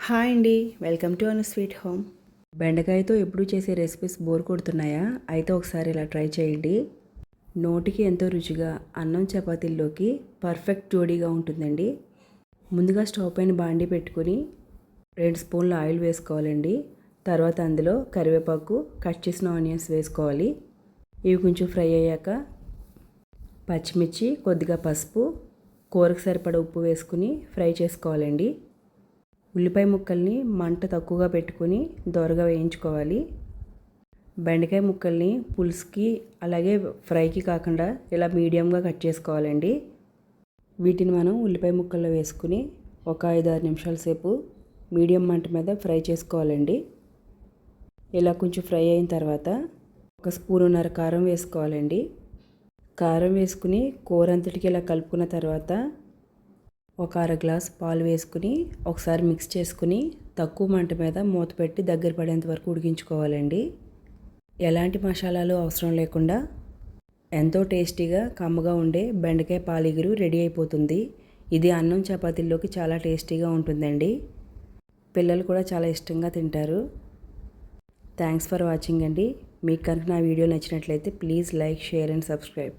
Hi అండి, welcome to Anu sweet home. బెండకాయతో ఎప్పుడు చేసే రెసిపీస్ బోర్ కొడుతున్నాయా? అయితే ఒకసారి ఇలా ట్రై చేయండి. నోటికి ఎంతో రుచిగా అన్నం చపాతీల్లోకి పర్ఫెక్ట్ జోడీగా ఉంటుందండి. ముందుగా స్టవ్ పైన బాండి పెట్టుకుని 2 స్పూన్ల ఆయిల్ వేసుకోవాలండి. తర్వాత అందులో కరివేపాకు, కట్ చేసిన ఆనియన్స్ వేసుకోవాలి. ఇవి కొంచెం ఫ్రై అయ్యాక పచ్చిమిర్చి, కొద్దిగా పసుపు, కూరకు సరిపడా ఉప్పు వేసుకుని ఫ్రై చేసుకోవాలండి. ఉల్లిపాయ ముక్కల్ని మంట తక్కువగా పెట్టుకొని దోరగా వేయించుకోవాలి. బెండకాయ ముక్కల్ని పులుసుకి అలాగే ఫ్రైకి కాకుండా ఇలా మీడియంగా కట్ చేసుకోవాలండి. వీటిని మనం ఉల్లిపాయ ముక్కల్లో వేసుకుని ఒక 5-6 నిమిషాల సేపు మీడియం మంట మీద ఫ్రై చేసుకోవాలండి. ఇలా కొంచెం ఫ్రై అయిన తర్వాత 1 స్పూనున్నర కారం వేసుకోవాలండి. కారం వేసుకుని కూర అంతటికి ఇలా కలుపుకున్న తర్వాత ఒక అర గ్లాస్ పాలు వేసుకుని ఒకసారి మిక్స్ చేసుకుని తక్కువ మంట మీద మూత పెట్టి దగ్గర పడేంత వరకు ఉడికించుకోవాలండి. ఎలాంటి మసాలాలు అవసరం లేకుండా ఎంతో టేస్టీగా కమ్మగా ఉండే బెండకాయ పాలిగురు రెడీ అయిపోతుంది. ఇది అన్నం చపాతీల్లోకి చాలా టేస్టీగా ఉంటుందండి. పిల్లలు కూడా చాలా ఇష్టంగా తింటారు. థ్యాంక్స్ ఫర్ వాచింగ్ అండి. మీకు కనుక నా వీడియో నచ్చినట్లయితే please like, share and subscribe.